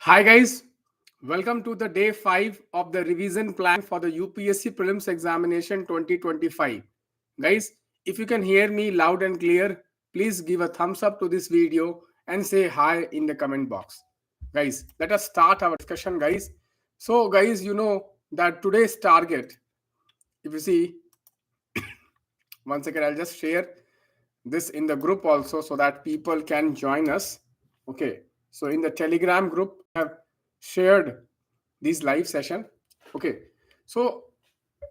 Hi guys, welcome to the day 5 of the revision plan for the UPSC Prelims Examination 2025. Guys, if you can hear me loud and clear, please give a thumbs up to this video and say hi in the comment box. Guys, let us start our discussion guys. So guys, you know that today's target, if you see, one second, I'll just share this in the group also so that people can join us. Okay, so in the Telegram group I have shared this live session. Okay, so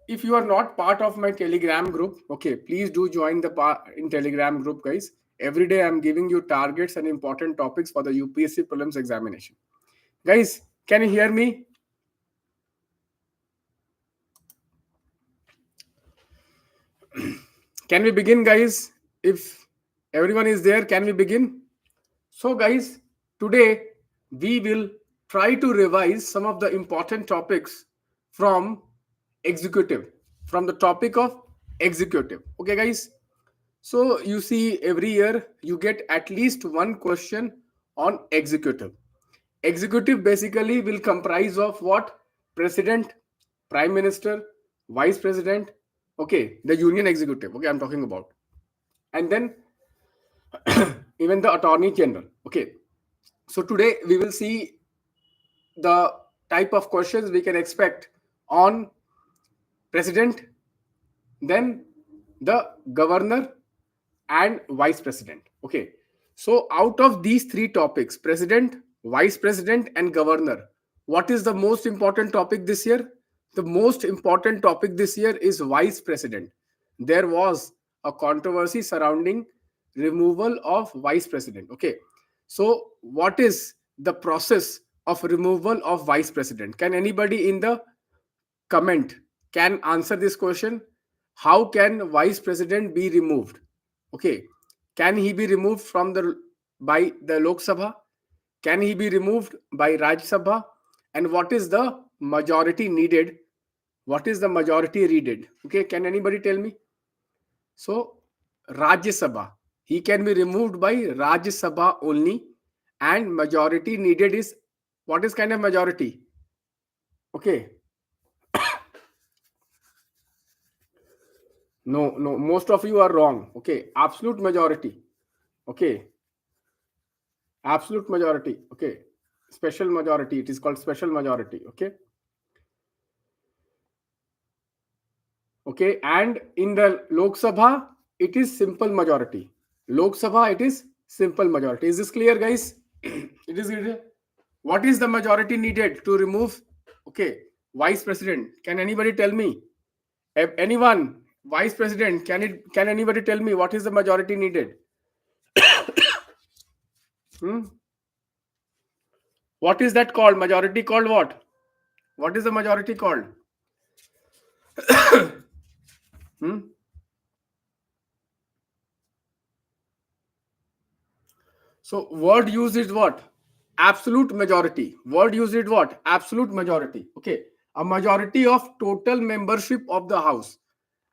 if you are not part of my Telegram group, okay, please do join the in Telegram group guys. Every day I'm giving you targets and important topics for the UPSC prelims examination. Guys, can you hear me? Can we begin guys? If everyone is there, can we begin? So guys, today we will try to revise some of the important topics from executive, from the topic of executive. Okay guys, so you see every year you get at least one question on executive. Executive basically will comprise of what? President, prime minister, vice president, okay, the union executive, okay, I'm talking about, and then even the attorney general. Okay, so today we will see the type of questions we can expect on president, then the governor and vice president. Okay, so out of these three topics, president, vice president and governor, what is the most important topic this year? The most important topic this year is vice president. There was a controversy surrounding removal of vice president. Okay, so what is the process of removal of vice president? Can anybody in the comment can answer this question? How can vice president be removed? Okay, can he be removed from the by the Lok Sabha? Can he be removed by Rajya Sabha? And what is the majority needed? What is the majority needed? Okay, can anybody tell me? So Rajya Sabha, he can be removed by Rajya Sabha only, and majority needed is what is kind of majority? Okay, no, most of you are wrong. Okay, absolute majority. Okay, absolute majority. Okay, special majority, it is called special majority. Okay, okay, and in the Lok Sabha it is simple majority. Lok Sabha it is simple majority. Is this clear guys? It is clear. What is the majority needed to remove, okay, vice president? Can anybody tell me? Anyone? Vice president, can anybody tell me what is the majority needed? Hmm? What is that called? Majority called what? What is the majority called? Hmm? So word used is what? Absolute majority. Word used is what? Absolute majority. Okay. A majority of total membership of the house.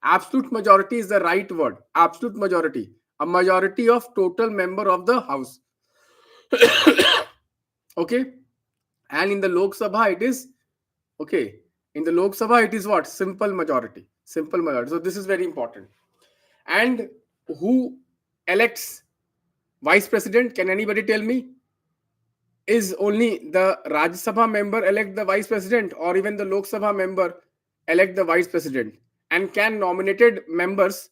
Absolute majority is the right word. Absolute majority. A majority of total member of the house. Okay. And in the Lok Sabha it is, okay, in the Lok Sabha it is what? Simple majority. Simple majority. So this is very important. And who elects vice president? Can anybody tell me? Is only the Rajya Sabha member elect the vice president, or even the Lok Sabha member elect the vice president? And can nominated members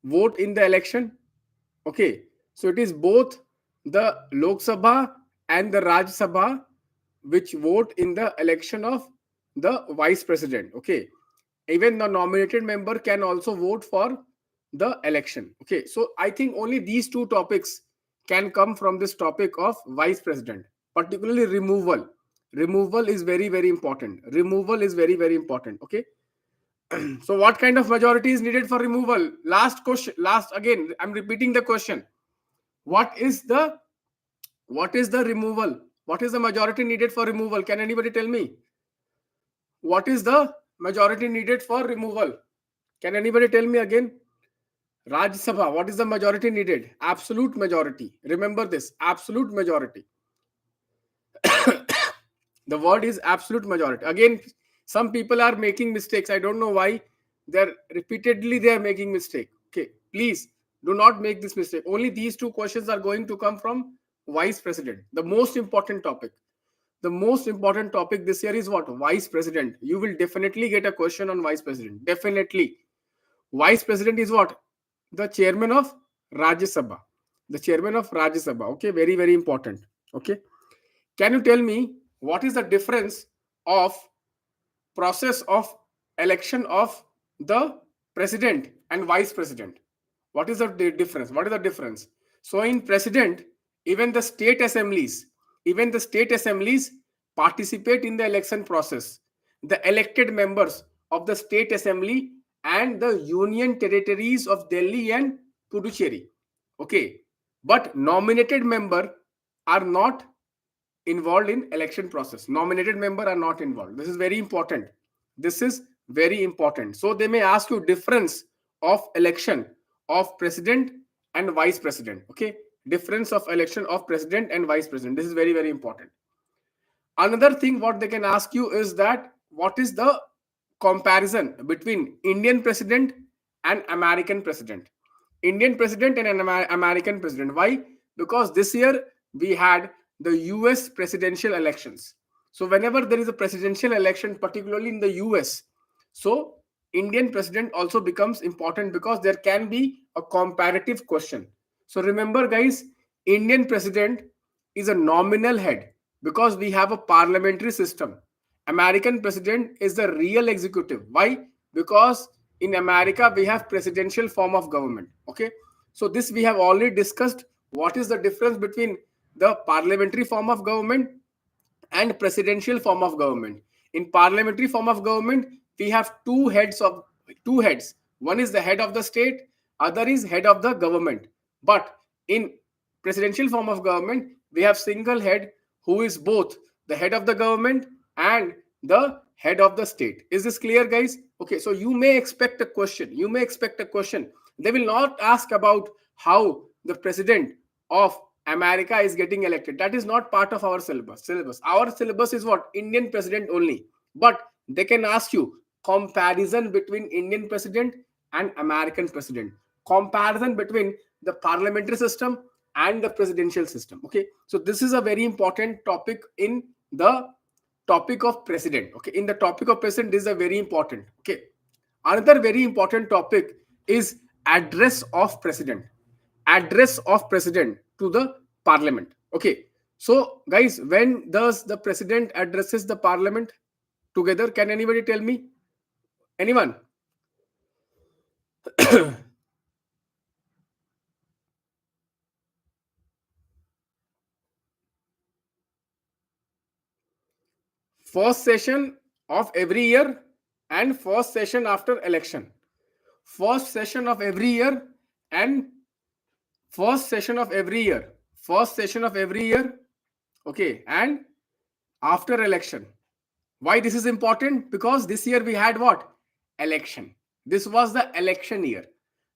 vote in the election? Okay, so it is both the Lok Sabha and the Rajya Sabha which vote in the election of the vice president. Okay, even the nominated member can also vote for the election. Okay, so I think only these two topics can come from this topic of vice president, particularly removal. Removal is very important. Removal is very important. Okay, so what kind of majority is needed for removal? Last question, last, again I'm repeating the question. What is the removal? What is the majority needed for removal? Can anybody tell me? What is the majority needed for removal? Can anybody tell me again? Rajya Sabha, what is the majority needed? Absolute majority. Remember this, absolute majority. The word is absolute majority. Again, some people are making mistakes. I don't know why. They are making mistake. Okay, please do not make this mistake. Only these two questions are going to come from vice president. The most important topic. The most important topic this year is what? Vice president. You will definitely get a question on vice president. Definitely. Vice president is what? The chairman of Rajya Sabha. The chairman of Rajya Sabha. Okay, very, very important. Okay. Can you tell me what is the difference of process of election of the president and vice president? What is the difference? What is the difference? So in president, even the state assemblies, even the state assemblies participate in the election process. The elected members of the state assembly and the union territories of Delhi and Puducherry. Okay, but nominated member are not involved in election process. Nominated member are not involved. This is very important. This is very important. So they may ask you difference of election of president and vice president. Okay, difference of election of president and vice president. This is very, very important. Another thing what they can ask you is that what is the comparison between Indian president and American president? Indian president and an American president. Why? Because this year we had the US presidential elections. So whenever there is a presidential election, particularly in the US, so Indian president also becomes important because there can be a comparative question. So remember guys, Indian president is a nominal head because we have a parliamentary system. American president is the real executive. Why? Because in America we have presidential form of government. Okay, so this we have already discussed. What is the difference between the parliamentary form of government and presidential form of government? In parliamentary form of government, we have two heads. One is the head of the state, other is head of the government. But in presidential form of government, we have single head who is both the head of the government and the head of the state. Is this clear, guys? Okay, so you may expect a question. You may expect a question. They will not ask about how the president of America is getting elected. That is not part of our syllabus. Our syllabus is what? Indian president only. But they can ask you comparison between Indian president and American president. Comparison between the parliamentary system and the presidential system. Okay, so this is a very important topic in the topic of president. Okay, in the topic of president, this is a very important. Okay, another very important topic is address of president. Address of president to the parliament. Okay, so guys, when does the president addresses the parliament together? Can anybody tell me? Anyone? First session of every year and first session after election. First session of every year and first session of every year. First session of every year. Okay, and after election. Why this is important? Because this year we had what? Election. This was the election year.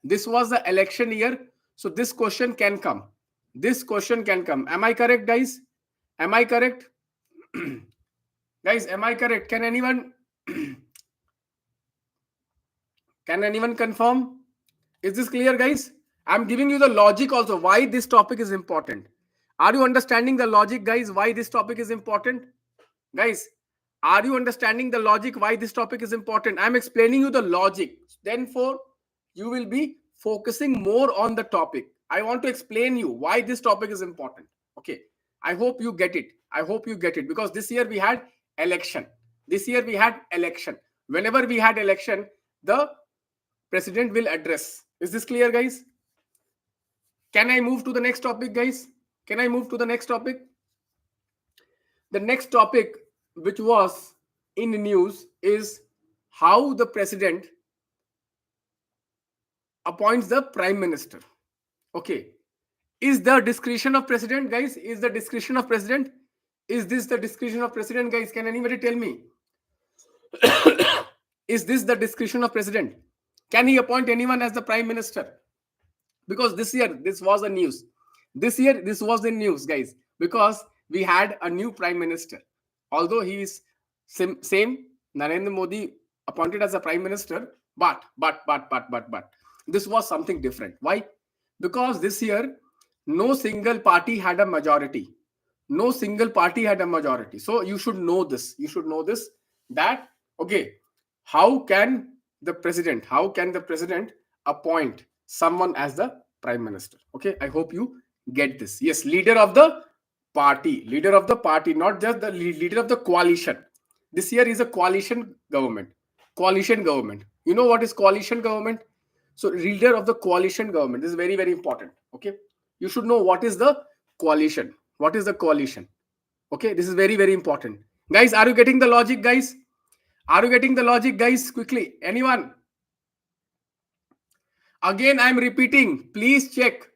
This was the election year. So this question can come. This question can come. Am I correct, guys? Am I correct? Guys, am I correct? Can anyone confirm? Is this clear, guys? I'm giving you the logic also why this topic is important. Are you understanding the logic, guys, why this topic is important? Guys, are you understanding the logic why this topic is important? I'm explaining you the logic. Therefore, you will be focusing more on the topic. I want to explain you why this topic is important. Okay, I hope you get it. I hope you get it because this year we had election. This year we had election. Whenever we had election, the president will address. Is this clear, guys? Can I move to the next topic, guys? Can I move to the next topic? The next topic which was in news is how the president appoints the prime minister. Okay, is the discretion of president, guys? Is the discretion of president? Is this the discretion of president, guys? Can anybody tell me? Is this the discretion of president? Can he appoint anyone as the prime minister? Because this year this was a news. This year this was the news, guys, because we had a new prime minister. although he is same Narendra Modi appointed as a prime minister, but this was something different. Why? Because this year no single party had a majority. No single party had a majority. So you should know this. You should know this, that okay, how can the president appoint someone as the prime minister? Okay, I hope you get this. Yes, leader of the party, not just the leader of the coalition. This year is a coalition government. Coalition government. You know what is coalition government? So leader of the coalition government. This is very, very important. Okay, you should know what is the coalition. What is the coalition? Okay, this is very, very important. Guys, are you getting the logic, guys? Are you getting the logic, guys? Quickly, anyone? Again, I'm repeating. Please check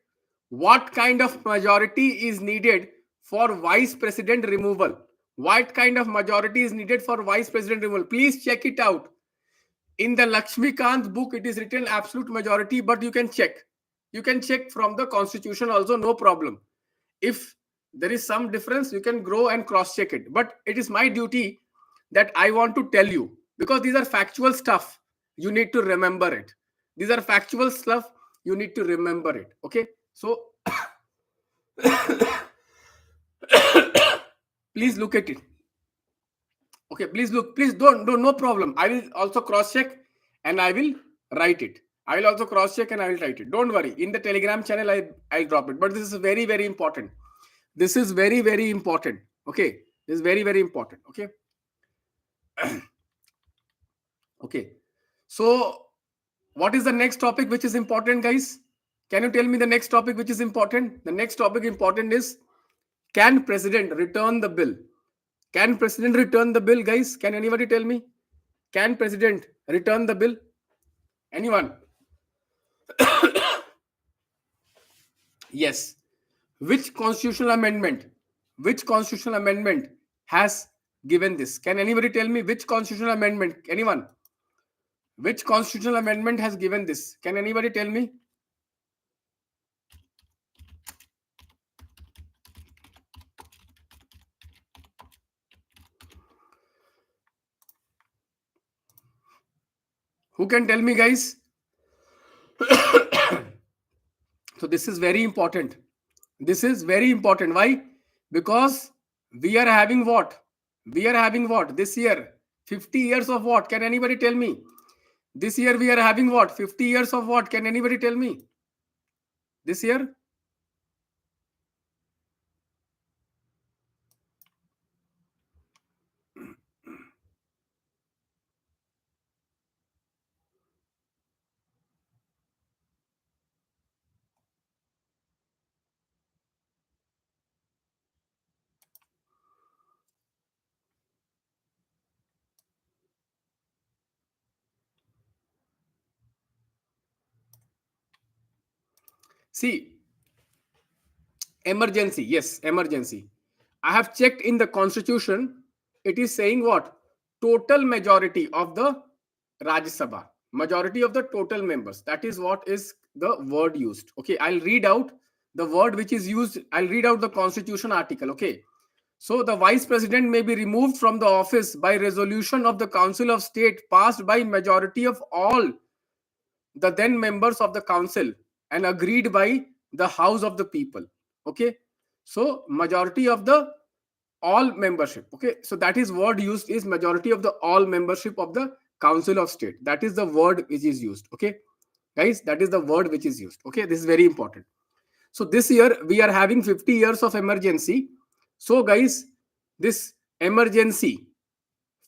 what kind of majority is needed for vice president removal. What kind of majority is needed for vice president removal? Please check it out. In the Lakshmikant book, it is written absolute majority, but you can check. You can check from the constitution also, no problem. If there is some difference, you can go and cross check it. But it is my duty that I want to tell you, because these are factual stuff. You need to remember it. These are factual stuff. You need to remember it. Okay. So please look at it. Okay, please look. Please don't, no problem. I will also cross check and I will write it. I will also cross check and I will write it. Don't worry. In the Telegram channel, I'll drop it. But this is very, very important. This is very, very important. Okay. This is very, very important. Okay. Okay. So what is the next topic which is important, guys? Can you tell me the next topic which is important? The next topic important is, can president return the bill? Can president return the bill, guys? Can anybody tell me? Can president return the bill? Anyone? Yes. Which constitutional amendment? Which constitutional amendment has given this? Can anybody tell me which constitutional amendment? Anyone? Which constitutional amendment has given this? Can anybody tell me? Who can tell me, guys? So this is very important. This is very important. Why? Because we are having what? We are having what? This year, 50 years of what? Can anybody tell me? This year we are having what? 50 years of what? Can anybody tell me? This year? See, emergency. Yes, emergency. I have checked in the constitution. It is saying what? Total majority of the Rajya Sabha. Majority of the total members. That is what is the word used. Okay, I'll read out the word which is used. I'll read out the constitution article. Okay. So the vice president may be removed from the office by resolution of the Council of State passed by majority of all the then members of the council and agreed by the House of the People. Okay. So majority of the all membership. Okay. So that is word used is majority of the all membership of the Council of State. That is the word which is used. Okay. Guys, that is the word which is used. Okay. This is very important. So this year we are having 50 years of emergency. So guys, this emergency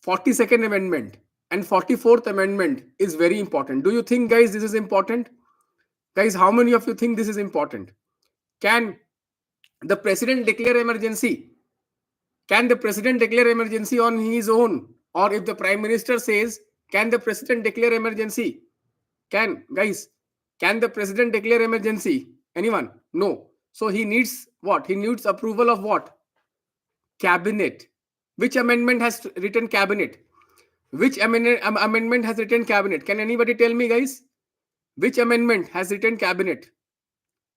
42nd amendment and 44th amendment is very important. Do you think, guys, this is important? Guys, how many of you think this is important? Can the president declare emergency? Can the president declare emergency on his own? Or if the prime minister says, can the president declare emergency? Can, guys, can the president declare emergency? Anyone? No. So he needs what? He needs approval of what? Cabinet. Which amendment has written cabinet? Which amendment has written cabinet? Can anybody tell me, guys? Which amendment has written cabinet?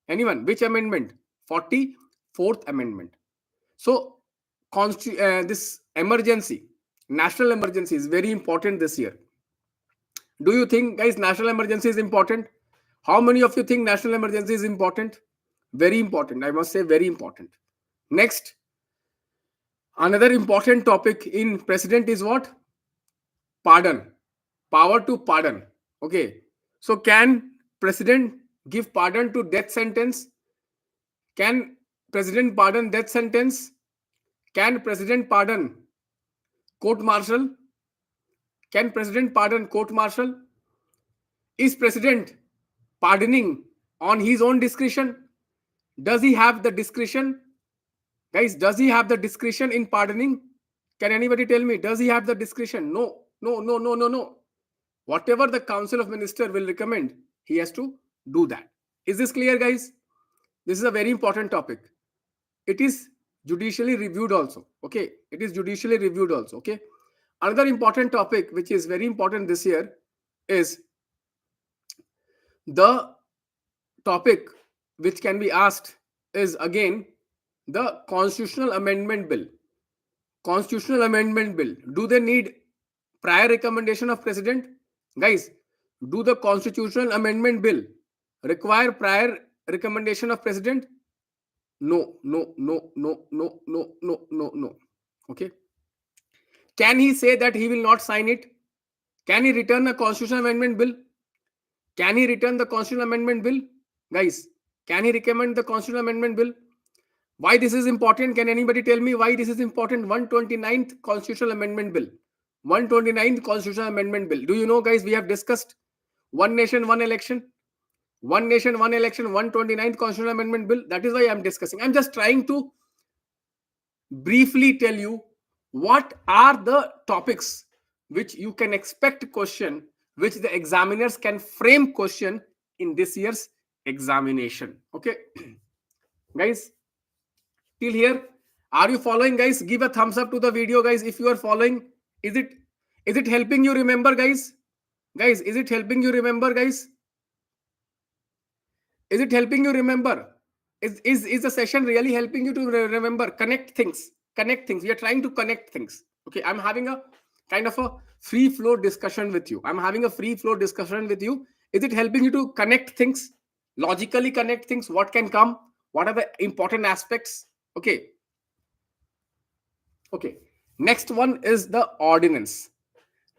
Anyone? Which amendment? 44th amendment. So this emergency, national emergency is very important this year. Do you think, guys, national emergency is important? How many of you think national emergency is important? Very important. I must say, very important. Next, another important topic in president is what? Pardon. Power to pardon. Okay. So can president give pardon to death sentence? Can president pardon death sentence? Can president pardon court martial? Can president pardon court martial? Is president pardoning on his own discretion? Does he have the discretion? Guys, does he have the discretion in pardoning? Can anybody tell me? Does he have the discretion? No, no, no, no, no, no. Whatever the Council of Ministers will recommend, he has to do that. Is this clear, guys? This is a very important topic. It is judicially reviewed also. Okay. It is judicially reviewed also. Okay. Another important topic, which is very important this year, is the topic which can be asked is again the Constitutional Amendment Bill. Constitutional Amendment Bill. Do they need prior recommendation of President? Guys, do the Constitutional Amendment Bill require prior recommendation of President? No, no, no, no, no, no, no, no, no. Okay. Can he say that he will not sign it? Can he return the Constitutional Amendment Bill? Can he return the Constitutional Amendment Bill? Guys, can he recommend the Constitutional Amendment Bill? Why this is important? Can anybody tell me why this is important? 129th Constitutional Amendment Bill. 129th Constitutional Amendment Bill. Do you know, guys, we have discussed one nation, one election. One nation, one election, 129th Constitutional Amendment Bill. That is why I'm discussing. I'm just trying to briefly tell you what are the topics which you can expect question, which the examiners can frame question in this year's examination. Okay. Guys, till here, are you following, guys? Give a thumbs up to the video, guys, if you are following. Is it helping you remember, guys? Guys, is it helping you remember, guys? Is it helping you remember? Is the session really helping you to remember? Connect things. Connect things. We are trying to connect things. Okay, I'm having a kind of a free flow discussion with you. I'm having a free flow discussion with you. Is it helping you to connect things? Logically connect things? What can come? What are the important aspects? Okay. Okay. Next one is the ordinance.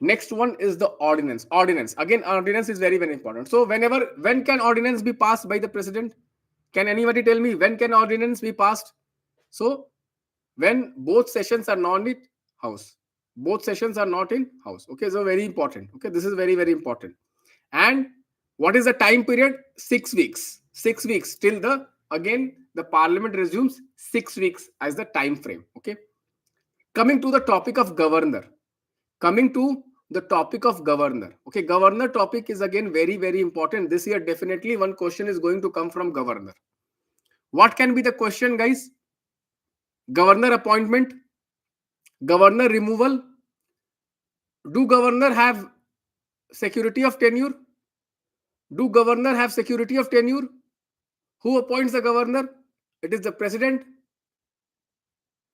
Next one is the ordinance. Ordinance. Again, ordinance is very, very important. So when can ordinance be passed by the president? Can anybody tell me when can ordinance be passed? So when both sessions are not in house. Both sessions are not in house. Okay, so very important. Okay, this is very, very important. And what is the time period? 6 weeks. 6 weeks till the parliament resumes. 6 weeks as the time frame. Okay. Coming to the topic of governor. Coming to the topic of governor. Okay, governor topic is again very, very important. This year, definitely one question is going to come from governor. What can be the question, guys? Governor appointment, governor removal. Do governor have security of tenure? Do governor have security of tenure? Who appoints the governor? It is the president.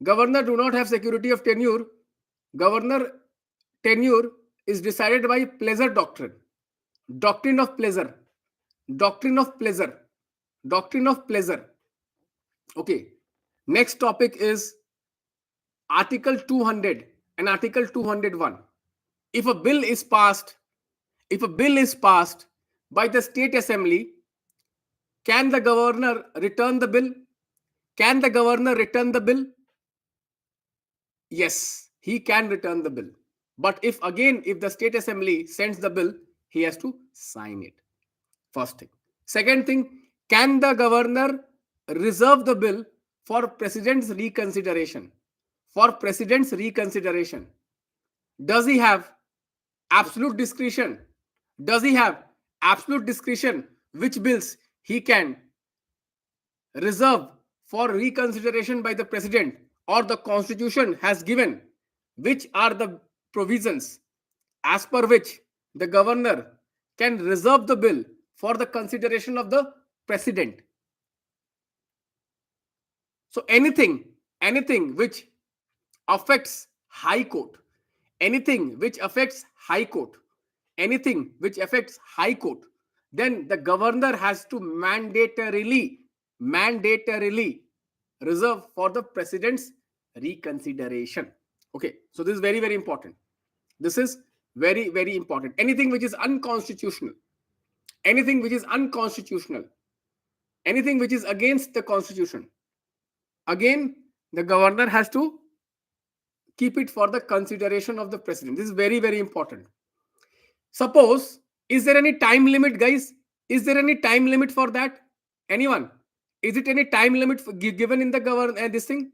Governor do not have security of tenure. Governor tenure is decided by pleasure doctrine. Doctrine of pleasure. Doctrine of pleasure. Doctrine of pleasure. Okay. Next topic is Article 200 and Article 201. If a bill is passed by the state assembly, can the governor return the bill? Can the governor return the bill? Yes, he can return the bill. But if the state assembly sends the bill, he has to sign it. First thing. Second thing, can the governor reserve the bill for president's reconsideration? For president's reconsideration. Does he have absolute discretion? Does he have absolute discretion which bills he can reserve for reconsideration by the president, or the constitution has given which are the provisions as per which the governor can reserve the bill for the consideration of the president? So anything which affects High Court, anything which affects High Court, anything which affects High Court, then the governor has to mandatorily reserve for the president's reconsideration. Okay, so this is very, very important. This is very, very important. Anything which is unconstitutional, anything which is unconstitutional, anything which is against the constitution, again, the governor has to keep it for the consideration of the president. This is very, very important. Suppose, is there any time limit, guys? Is there any time limit for that? Anyone? Is it any time limit given in the governor this thing?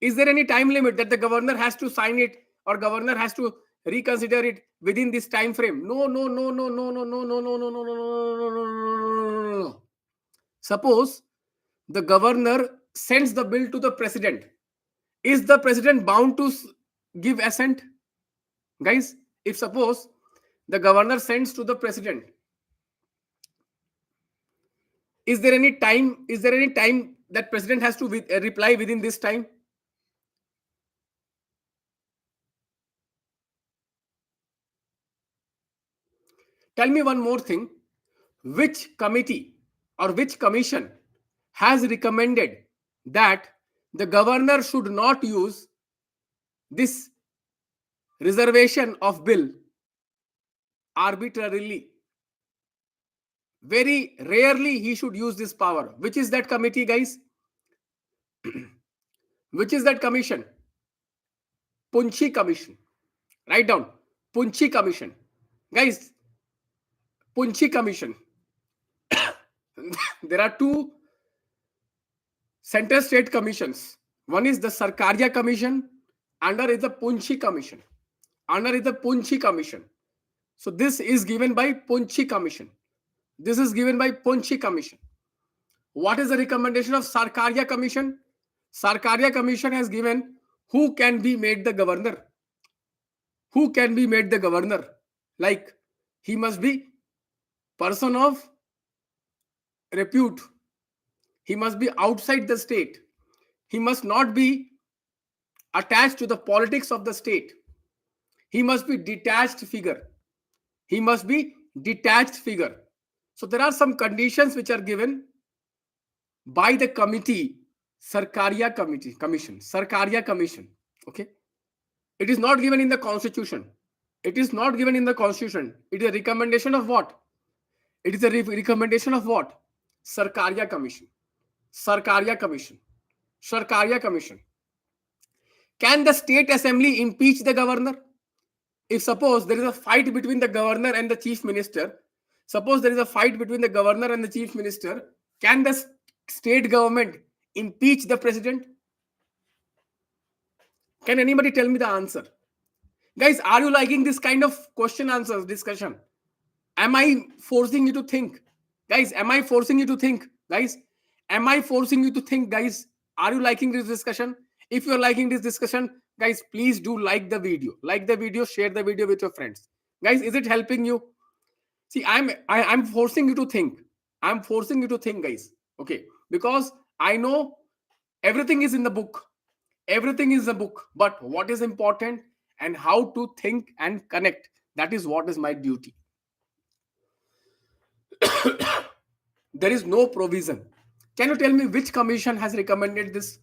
Is there any time limit that the governor has to sign it or governor has to reconsider it within this time frame? No, no, no, no, no, no, no, no, no, no, no, no, no, no, no. Suppose the governor sends the bill to the president. Is the president bound to give assent? Guys, if suppose the governor sends to the president, is there any time that president has to reply within this time? Tell me one more thing. Which committee or which commission has recommended that the governor should not use this reservation of bill arbitrarily? Very rarely he should use this power. Which is that committee, guys? Which is that commission? Punchi Commission. Write down. Punchi Commission. Guys, Punchi Commission. There are two center state commissions. One is the Sarkaria Commission. Another is the Punchi Commission. Another is the Punchi Commission. So this is given by Punchi Commission. This is given by Punchi Commission. What is the recommendation of Sarkaria Commission? Sarkaria Commission has given who can be made the governor. Who can be made the governor? Like, he must be person of repute. He must be outside the state. He must not be attached to the politics of the state. He must be detached figure. He must be detached figure. So there are some conditions which are given by the committee, Sarkaria Commission. Sarkaria Commission. Okay. It is not given in the constitution. It is not given in the constitution. It is a recommendation of what? It is a recommendation of what? Sarkaria Commission. Sarkaria Commission. Sarkaria Commission. Can the state assembly impeach the governor? If suppose there is a fight between the governor and the chief minister, suppose there is a fight between the governor and the chief minister, can the state government impeach the president? Can anybody tell me the answer? Guys, are you liking this kind of question answers discussion? Am I forcing you to think? Guys, am I forcing you to think? Guys, am I forcing you to think, guys? Are you liking this discussion? If you're liking this discussion, guys, please do like the video. Like the video, share the video with your friends. Guys, is it helping you? See, I'm forcing you to think. I'm forcing you to think, guys. Okay, because I know everything is in the book. Everything is in the book. But what is important and how to think and connect, that is what is my duty. There is no provision. Can you tell me which commission has recommended this?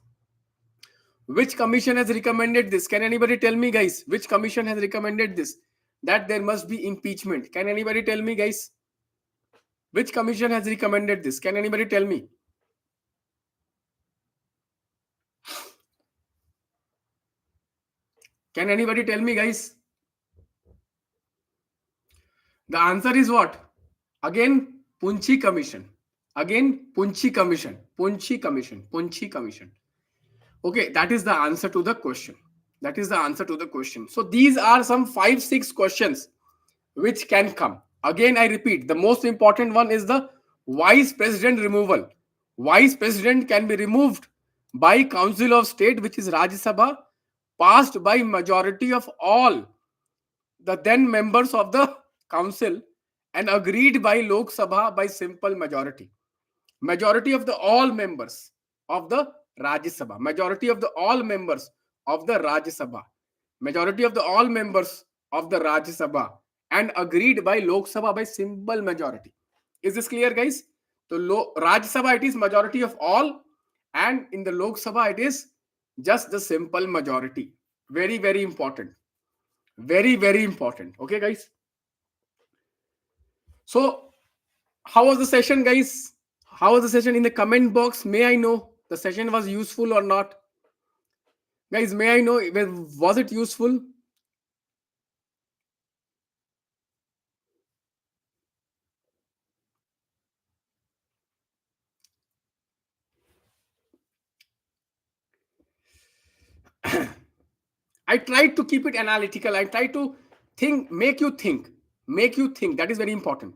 Which commission has recommended this? Can anybody tell me, guys? Which commission has recommended this? That there must be impeachment. Can anybody tell me, guys? Which commission has recommended this? Can anybody tell me? Can anybody tell me, guys? The answer is what? Again, Punchi Commission. Again, Punchi Commission. Punchi Commission. Punchi Commission. Okay, that is the answer to the question. That is the answer to the question. So these are some 5-6 questions which can come. Again, I repeat, the most important one is the vice president removal. Vice president can be removed by Council of State, which is Rajya Sabha, passed by majority of all the then members of the council and agreed by Lok Sabha by simple majority. Majority of the all members of the Rajya Sabha, majority of the all members of the Rajya Sabha, majority of the all members of the Rajya Sabha, and agreed by Lok Sabha by simple majority. Is this clear, guys? So Rajya Sabha, it is majority of all, and in the Lok Sabha it is just the simple majority. Very, very important. Very, very important. Okay, guys. So how was the session, guys? How was the session? In the comment box, may I know the session was useful or not? Guys, may I know, was it useful? I tried to keep it analytical. I tried to think, make you think. That is very important.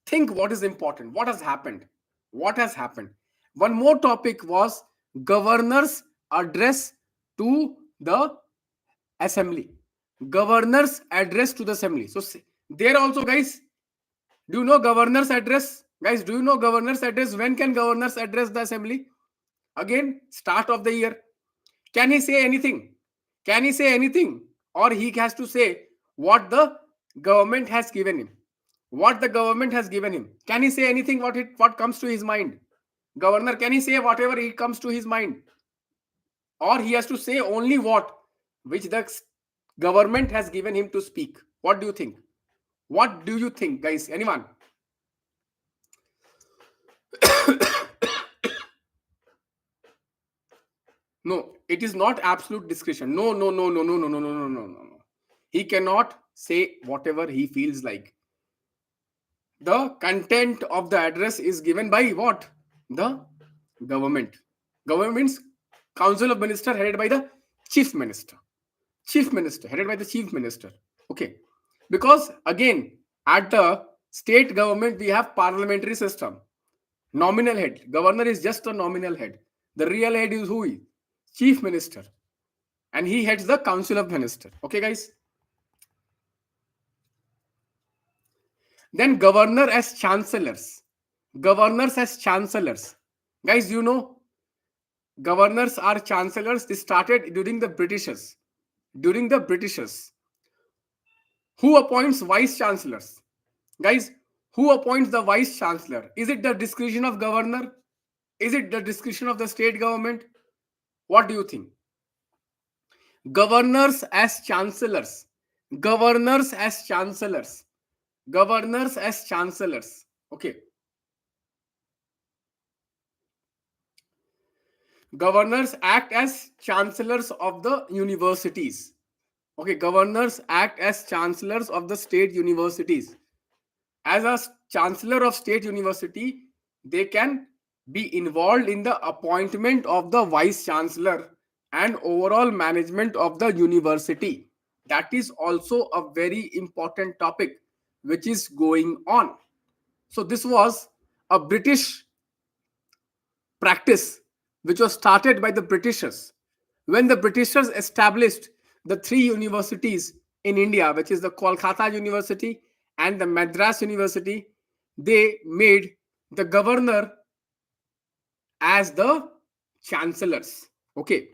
Think what is important. What has happened? What has happened? One more topic was governor's address to the assembly. Governor's address to the assembly. So there also, guys, do you know governor's address? Guys, do you know governor's address? When can governors address the assembly? Again, start of the year. Can he say anything? Can he say anything? Or he has to say what the government has given him? What the government has given him? Can he say anything? What comes to his mind? Governor, can he say whatever he comes to his mind? Or he has to say only what which the government has given him to speak? What do you think? What do you think, guys? Anyone? No, it is not absolute discretion. No, no, no, no, no, no, no, no, no, no, no. He cannot say whatever he feels like. The content of the address is given by what? The government. Government's Council of Ministers headed by the Chief Minister. Chief Minister headed by the Chief Minister. Okay. Because again, at the state government, we have parliamentary system. Nominal head. Governor is just a nominal head. The real head is who? Chief Minister. And he heads the Council of Ministers. Okay, guys? Then governor as chancellors. Governors as chancellors. Guys, you know, governors are chancellors. This started during the Britishers. During the Britishers. Who appoints vice chancellors? Guys, who appoints the vice chancellor? Is it the discretion of governor? Is it the discretion of the state government? What do you think? Governors as chancellors. Governors as chancellors. Governors as chancellors. Okay. Governors act as chancellors of the universities. Okay, governors act as chancellors of the state universities. As a chancellor of state university, they can be involved in the appointment of the vice chancellor and overall management of the university. That is also a very important topic which is going on. So this was a British practice which was started by the Britishers. When the Britishers established the three universities in India, which is the Kolkata University and the Madras University, they made the governor as the chancellors. Okay,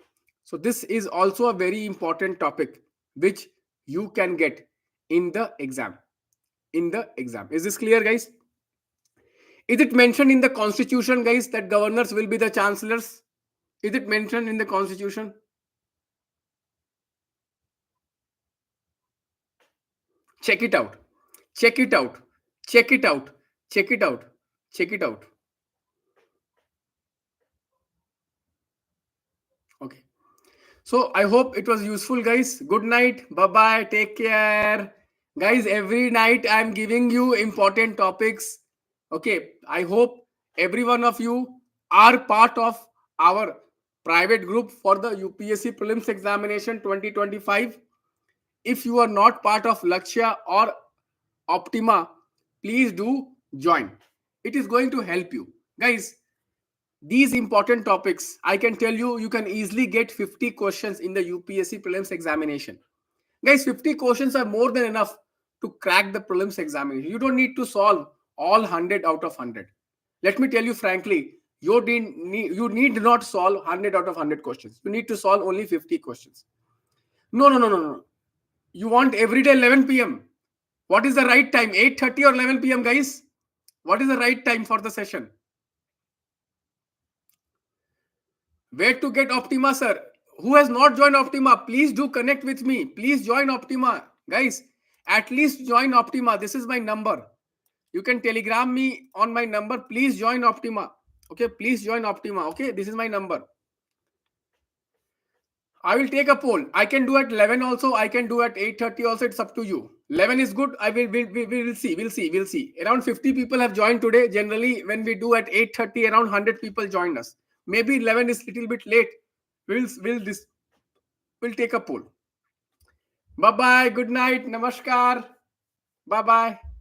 so this is also a very important topic which you can get in the exam. In the exam. Is this clear, guys? Is it mentioned in the constitution, guys, that governors will be the chancellors? Is it mentioned in the constitution? Check it out. Check it out. Check it out. Check it out. Check it out. Okay. So I hope it was useful, guys. Good night. Bye-bye. Take care. Guys, every night I'm giving you important topics. Okay. I hope every one of you are part of our private group for the UPSC Prelims Examination 2025. If you are not part of Lakshya or Optima, please do join. It is going to help you. Guys, these important topics, I can tell you, you can easily get 50 questions in the UPSC Prelims Examination. Guys, 50 questions are more than enough to crack the Prelims Examination. You don't need to solve all 100 out of 100. Let me tell you frankly, you need not solve 100 out of 100 questions. You need to solve only 50 questions. No, no, no, no, no. You want every day 11 p.m. What is the right time? 8:30 or 11 p.m., guys? What is the right time for the session? Where to get Optima, sir? Who has not joined Optima? Please do connect with me. Please join Optima. Guys, at least join Optima. This is my number. You can telegram me on my number. Please join Optima. Okay, please join Optima. Okay, this is my number. I will take a poll. I can do at 11 also. I can do at 8:30 also. It's up to you. 11 is good. I will we will see. We'll see. We'll see. Around 50 people have joined today. Generally, when we do at 8:30, around 100 people joined us. Maybe 11 is little bit late. We'll take a poll. Bye bye. Good night. Namaskar. Bye bye.